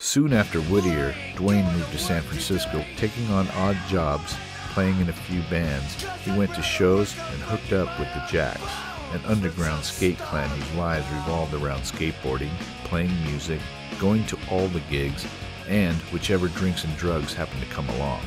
Soon after Whittier, Dwayne moved to San Francisco, taking on odd jobs, playing in a few bands. He went to shows and hooked up with the Jacks, an underground skate clan whose lives revolved around skateboarding, playing music, going to all the gigs, and whichever drinks and drugs happened to come along.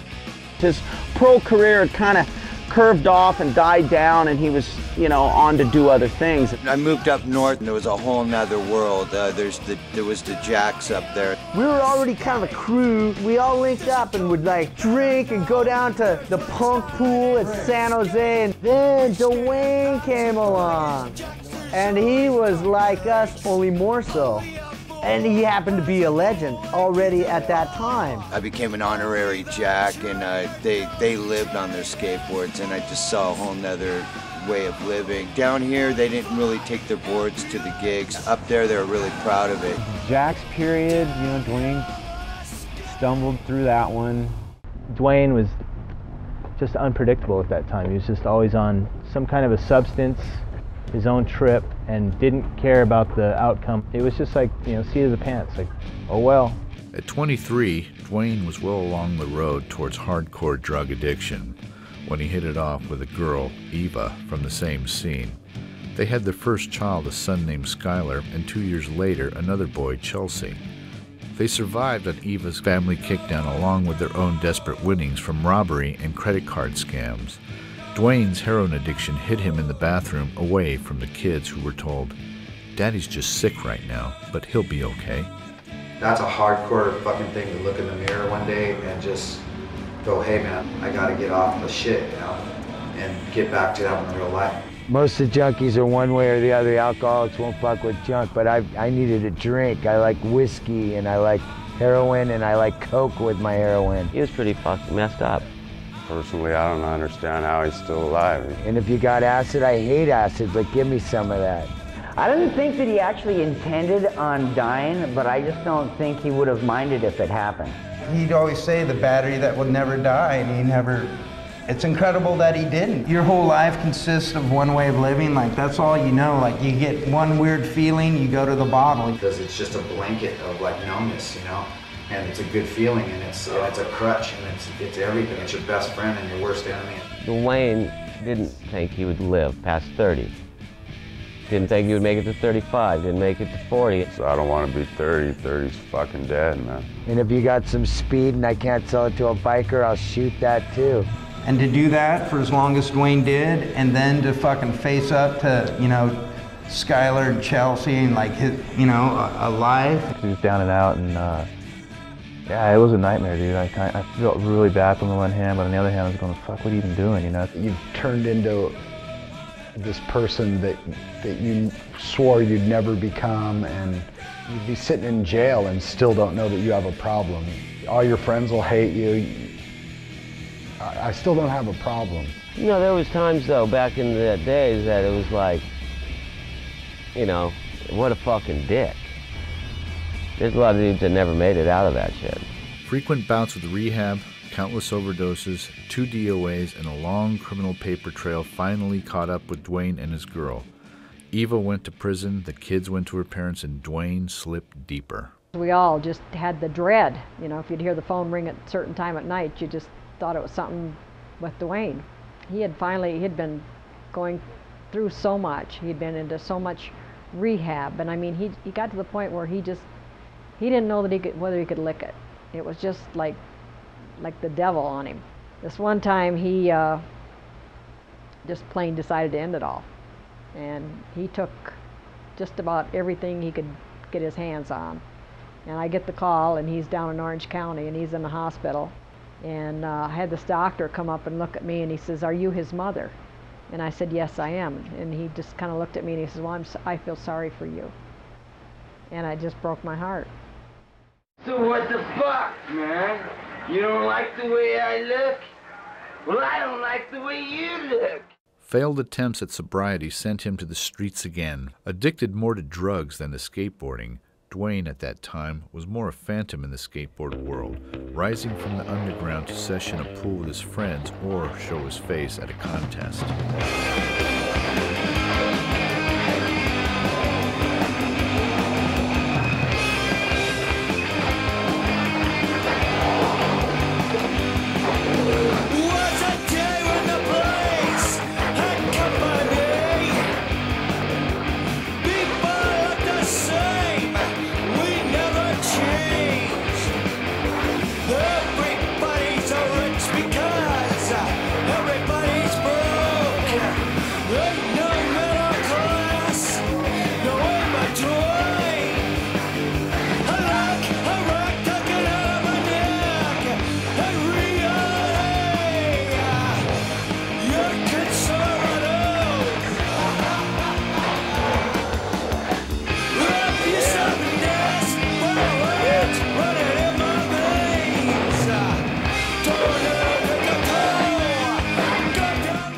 His pro career had kind of curved off and died down, and he was, on to do other things. I moved up north, and there was a whole nother world. There was the Jacks up there. We were already kind of a crew. We all linked up and would drink and go down to the punk pool at San Jose. And then Dwayne came along, and he was like us, only more so. And he happened to be a legend already at that time. I became an honorary Jack, and they lived on their skateboards, and I just saw a whole nother way of living. Down here, they didn't really take their boards to the gigs. Up there, they were really proud of it. Jack's period, Dwayne stumbled through that one. Dwayne was just unpredictable at that time. He was just always on some kind of a substance, his own trip, and didn't care about the outcome. It was just like, seat of the pants, oh well. At 23, Dwayne was well along the road towards hardcore drug addiction when he hit it off with a girl, Eva, from the same scene. They had their first child, a son named Skylar, and 2 years later, another boy, Chelsea. They survived on Eva's family kickdown along with their own desperate winnings from robbery and credit card scams. Dwayne's heroin addiction hid him in the bathroom away from the kids who were told, "Daddy's just sick right now, but he'll be okay." That's a hardcore fucking thing to look in the mirror one day and just go, hey man, I gotta get off the shit, and get back to having real life. Most of the junkies are one way or the other. The alcoholics won't fuck with junk, but I needed a drink. I like whiskey, and I like heroin, and I like coke with my heroin. He was pretty fucking messed up. Personally, I don't understand how he's still alive. And if you got acid, I hate acid, but give me some of that. I don't think that he actually intended on dying, but I just don't think he would have minded if it happened. He'd always say the battery that would never die, and he never, it's incredible that he didn't. Your whole life consists of one way of living, that's all you know. You get one weird feeling, you go to the bottle. Because it's just a blanket of numbness, and it's a good feeling, and it's a crutch, and it's everything. It's your best friend and your worst enemy. Dwayne didn't think he would live past 30. Didn't think he would make it to 35, didn't make it to 40. So I don't want to be 30. 30's fucking dead, man. And if you got some speed and I can't sell it to a biker, I'll shoot that too. And to do that for as long as Dwayne did, and then to fucking face up to, Skylar and Chelsea and a life. He was down and out, and yeah, it was a nightmare, dude. I felt really bad on the one hand, but on the other hand, I was going, fuck, what are you even doing, You've turned into this person that you swore you'd never become, and you'd be sitting in jail and still don't know that you have a problem. All your friends will hate you. I still don't have a problem. There was times, though, back in the days that it was like, what a fucking dick. There's a lot of dudes that never made it out of that shit. Frequent bouts with rehab, countless overdoses, 2 DOAs, and a long criminal paper trail finally caught up with Dwayne and his girl. Eva went to prison, the kids went to her parents, and Dwayne slipped deeper. We all just had the dread. If you'd hear the phone ring at a certain time at night, you just thought it was something with Dwayne. He'd been going through so much. He'd been into so much rehab, and he got to the point where he didn't know that whether he could lick it. It was just like the devil on him. This one time he just plain decided to end it all, and he took just about everything he could get his hands on. And I get the call, and he's down in Orange County, and he's in the hospital. And I had this doctor come up and look at me, and he says, "Are you his mother?" And I said, "Yes, I am." And he just kind of looked at me, and he says, "Well, I feel sorry for you." And it just broke my heart. So what the fuck, man? You don't like the way I look? Well, I don't like the way you look. Failed attempts at sobriety sent him to the streets again. Addicted more to drugs than to skateboarding, Dwayne at that time was more a phantom in the skateboard world, rising from the underground to session a pool with his friends or show his face at a contest.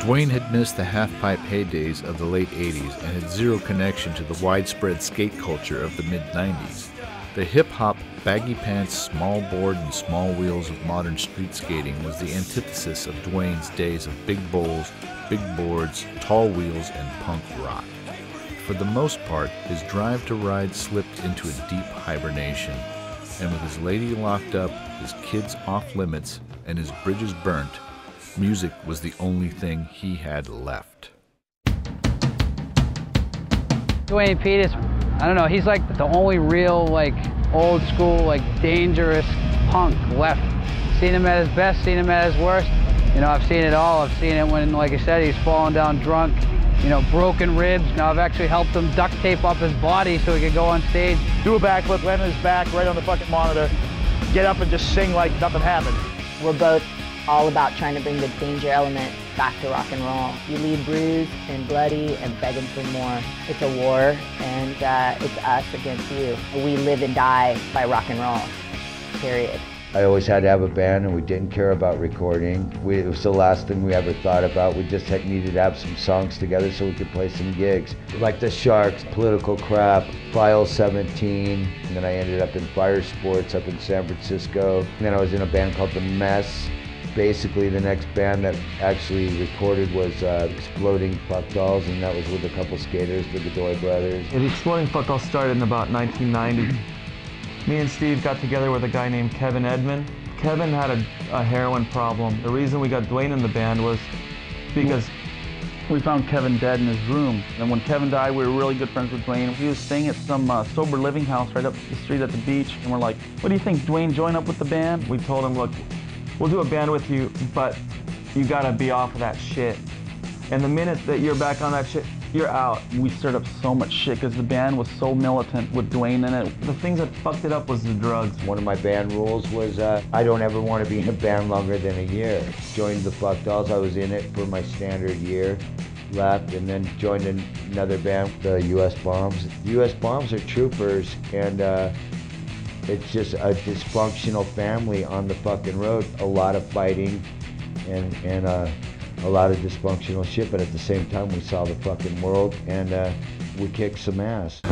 Dwayne had missed the half-pipe heydays of the late 80s and had zero connection to the widespread skate culture of the mid-90s. The hip-hop, baggy pants, small board, and small wheels of modern street skating was the antithesis of Dwayne's days of big bowls, big boards, tall wheels, and punk rock. For the most part, his drive to ride slipped into a deep hibernation, and with his lady locked up, his kids off limits, and his bridges burnt, music was the only thing he had left. Dwayne Peters, I don't know, he's like the only real, like, old school, like, dangerous punk left. Seen him at his best, seen him at his worst. You know, I've seen it all. I've seen it when, like I said, he's falling down drunk, you know, broken ribs. Now I've actually helped him duct tape up his body so he could go on stage. Do a backflip, land on his back, right on the fucking monitor, get up and just sing like nothing happened. We're both all about trying to bring the danger element back to rock and roll. You leave bruised and bloody and begging for more. It's a war, and it's us against you. We live and die by rock and roll, period. I always had to have a band, and we didn't care about recording. It was the last thing we ever thought about. We just needed to have some songs together so we could play some gigs. Like the Sharks, Political Crap, File 17, and then I ended up in Fire Sports up in San Francisco. And then I was in a band called The Mess. Basically, the next band that actually recorded was Exploding Fuck Dolls, and that was with a couple skaters, the Godoy Brothers. The Exploding Fuck Dolls started in about 1990. Me and Steve got together with a guy named Kevin Edmond. Kevin had a heroin problem. The reason we got Dwayne in the band was because we found Kevin dead in his room. And when Kevin died, we were really good friends with Dwayne. He was staying at some sober living house right up the street at the beach. And we're like, what do you think, Dwayne, join up with the band? We told him, look, we'll do a band with you, but you gotta be off of that shit. And the minute that you're back on that shit, you're out. We stirred up so much shit because the band was so militant with Dwayne in it. The things that fucked it up was the drugs. One of my band rules was I don't ever want to be in a band longer than a year. Joined the Fuck Dolls, I was in it for my standard year, left, and then joined another band, the US Bombs. The US Bombs are troopers, and it's just a dysfunctional family on the fucking road. A lot of fighting and a lot of dysfunctional shit, but at the same time we saw the fucking world, and we kicked some ass.